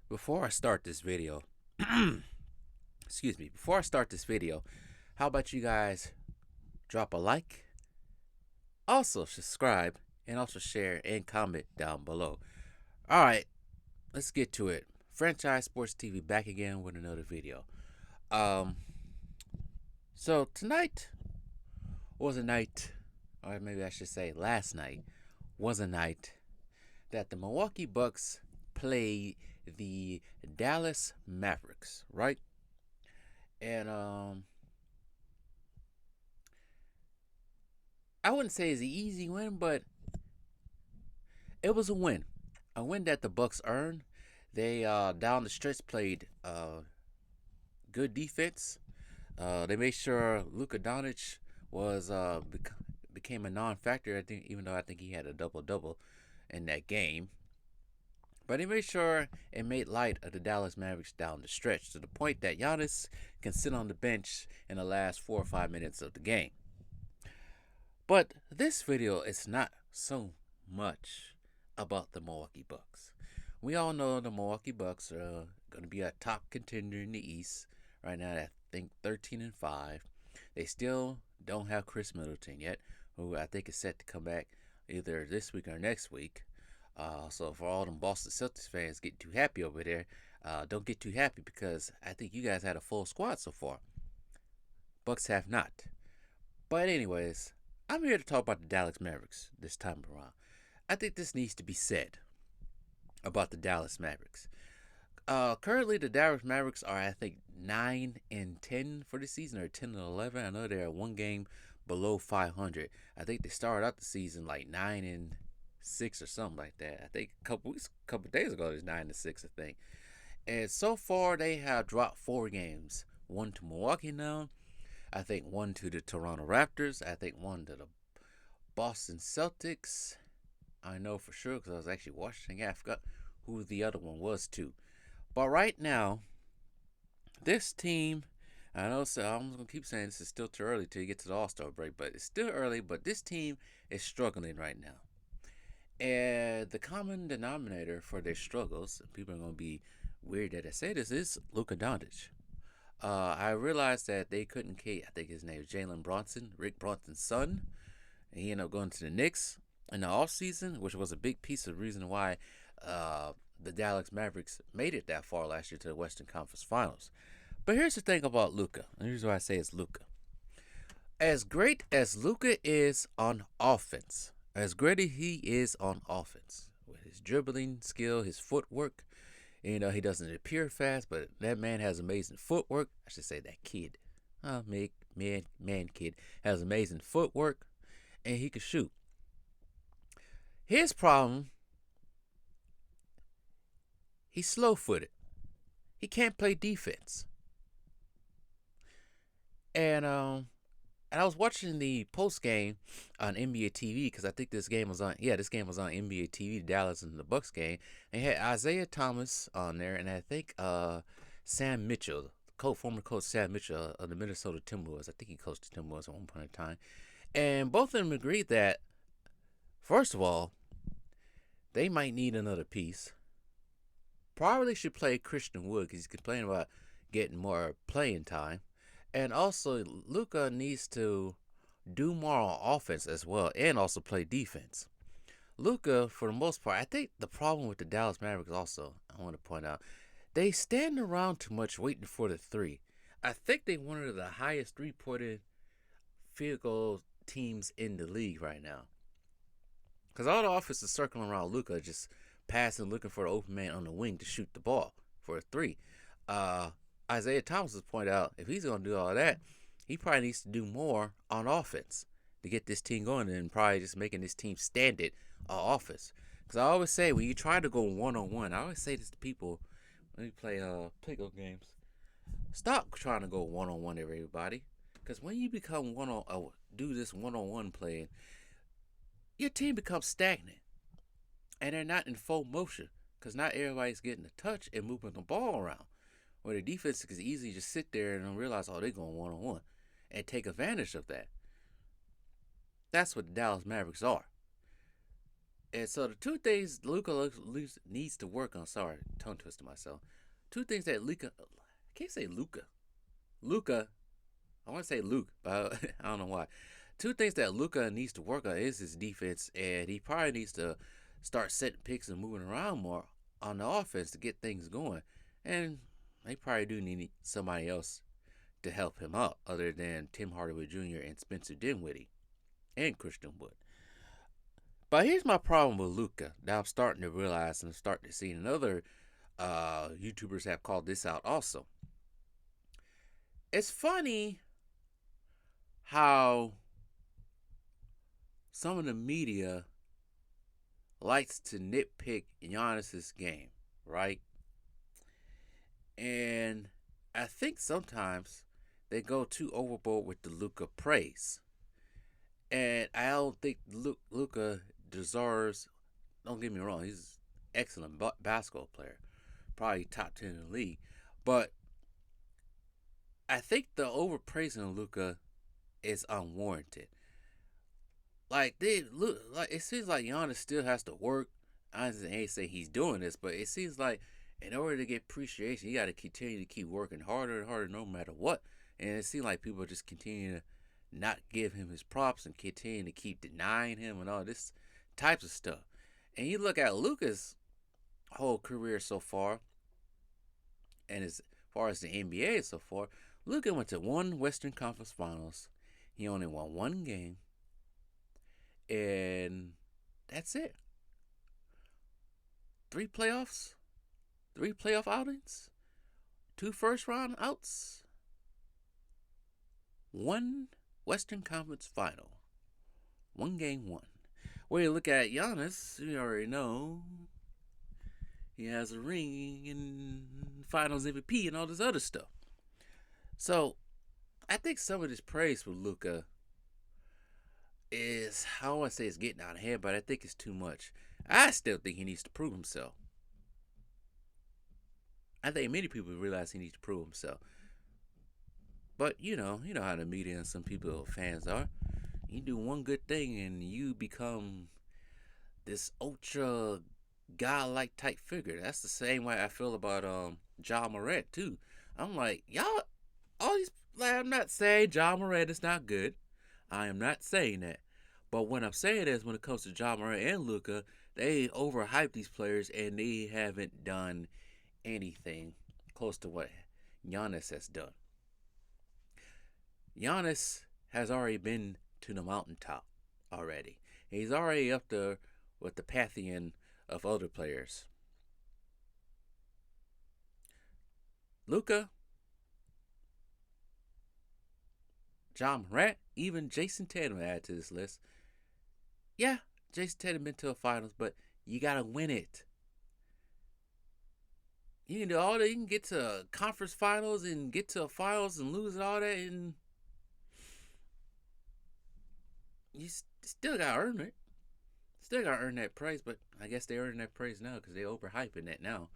Before I start this video, excuse me, before I start this video, how about you guys drop a like, also subscribe, and also share and comment down below. All right, let's get to it. Franchise Sports TV back again with another video. Um, so tonight was a night, or maybe I should say last night was a night that the Milwaukee Bucks played the Dallas Mavericks, right? And I wouldn't say it's an easy win, but it was a win that the Bucks earned. They down the stretch played good defense. They made sure Luka Doncic was became a non-factor. I think, even though I think he had a double double in that game, but they made sure it made light of the Dallas Mavericks down the stretch to the point that Giannis can sit on the bench in the last 4 or 5 minutes of the game. But this video is not so much about the Milwaukee Bucks. We all know the Milwaukee Bucks are going to be a top contender in the East right now. I think 13-5. They still don't have Chris Middleton yet, who I think is set to come back either this week or next week. So for all them Boston Celtics fans getting too happy over there, don't get too happy because I think you guys had a full squad so far. Bucks have not. But anyways, I'm here to talk about the Dallas Mavericks this time around. I think this needs to be said about the Dallas Mavericks. Currently, the Dallas Mavericks are, I think, 9-10 for the season, or 10-11. I know they're one game below 500. I think they started out the season like 9-6 or something like that. I think a couple days ago, it was 9-6, I think. And so far, they have dropped 4 games. One to Milwaukee now. I think one to the Toronto Raptors. I think one to the Boston Celtics. I know for sure because I was actually watching. I forgot who the other one was too. But right now, this team, I know, so I'm gonna keep saying this is still too early till you get to the All-Star break, but it's still early. But this team is struggling right now, and the common denominator for their struggles, people are gonna be weird that I say this, is Luka Doncic. I realized that they couldn't keep, I think his name is Jalen Bronson, Rick Bronson's son. And he ended up going to the Knicks in the offseason, which was a big piece of the reason why the Dallas Mavericks made it that far last year to the Western Conference Finals. But here's the thing about Luka, and here's why I say it's Luka. As great as Luka is on offense, as great as he is on offense, with his dribbling skill, his footwork, he doesn't appear fast, but that man has amazing footwork. I should say that kid. Man kid has amazing footwork, and he can shoot. His problem, he's slow-footed. He can't play defense. And I was watching the post game on NBA TV because I think this game was on. Yeah, this game was on NBA TV, Dallas and the Bucks game. And had Isaiah Thomas on there, and I think Sam Mitchell, former coach Sam Mitchell of the Minnesota Timberwolves. I think he coached the Timberwolves at one point in time. And both of them agreed that, first of all, they might need another piece. Probably should play Christian Wood because he's complaining about getting more playing time. And also, Luka needs to do more on offense as well and also play defense. Luka, for the most part, I think the problem with the Dallas Mavericks also, I want to point out, they stand around too much waiting for the three. I think they one of the highest three-pointed field goal teams in the league right now. Because all the offense is circling around Luka, just passing, looking for the open man on the wing to shoot the ball for a three. Isaiah Thomas has pointed out if he's going to do all that, he probably needs to do more on offense to get this team going and probably just making this team standard offense. Because I always say when you try to go one-on-one, I always say this to people when we play pickup games, stop trying to go one-on-one everybody. Because when you become do this one-on-one playing, your team becomes stagnant. And they're not in full motion because not everybody's getting a touch and moving the ball around. Where the defense is easy to just sit there and don't realize, they're going one-on-one and take advantage of that. That's what the Dallas Mavericks are. And so the two things Luca needs to work on. Sorry, tongue twisted myself. Two things that Luca, I can't say Luca. Luca, I want to say Luke, but I don't know why. Two things that Luca needs to work on is his defense, and he probably needs to start setting picks and moving around more on the offense to get things going. And they probably do need somebody else to help him out other than Tim Hardaway Jr. and Spencer Dinwiddie and Christian Wood. But here's my problem with Luca. Now I'm starting to realize and I'm starting to see, and other YouTubers have called this out also. It's funny how some of the media likes to nitpick Giannis's game, right? And I think sometimes they go too overboard with the Luca praise. And I don't think Luca deserves. Don't get me wrong, he's an excellent basketball player, probably top 10 in the league. But I think the overpraising of Luca is unwarranted. Like they look, like it seems like Giannis still has to work. I ain't say he's doing this, but it seems like in order to get appreciation, you got to continue to keep working harder and harder, no matter what. And it seems like people just continue to not give him his props and continue to keep denying him and all this types of stuff. And you look at Luka's whole career so far, and as far as the NBA so far, Luka went to one Western Conference Finals. He only won one game, and that's it. Three playoffs, three playoff outings, two first round outs, one Western Conference Final, one game won. When you look at Giannis, you already know he has a ring and Finals MVP and all this other stuff. So I think some of this praise for Luka is, I don't want to say it's getting out of hand, but I think it's too much. I still think he needs to prove himself. I think many people realize he needs to prove himself. But you know how the media and some people fans are. You do one good thing and you become this ultra godlike type figure. That's the same way I feel about Ja Morant too. I'm like, y'all, all these. Like, I'm not saying Ja Morant is not good. I am not saying that. But what I'm saying is, when it comes to Ja Morant and Luka, they overhype these players and they haven't done anything close to what Giannis has done. Giannis has already been to the mountaintop already. He's already up there with the pantheon of other players. Luka, Ja Morant, even Jason Tatum added to this list. Yeah, Jason Tatum been to a finals, but you gotta win it. You can do all that. You can get to conference finals and get to a finals and lose all that, and you still gotta earn it. Still gotta earn that praise, but I guess they earning that praise now because they overhyping that now.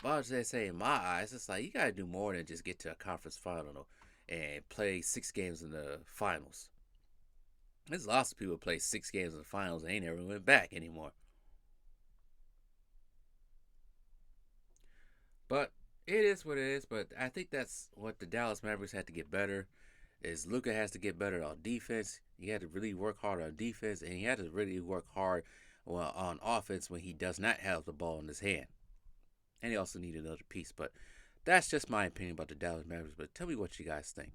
But I was just saying, in my eyes, it's like you gotta do more than just get to a conference final and play 6 games in the finals. There's lots of people who play 6 games in the finals and ain't never went back anymore. But it is what it is. But I think that's what the Dallas Mavericks had to get better. Is Luka has to get better on defense. He had to really work hard on defense, and he had to really work hard on offense when he does not have the ball in his hand. And he also needed another piece. But that's just my opinion about the Dallas Mavericks. But tell me what you guys think.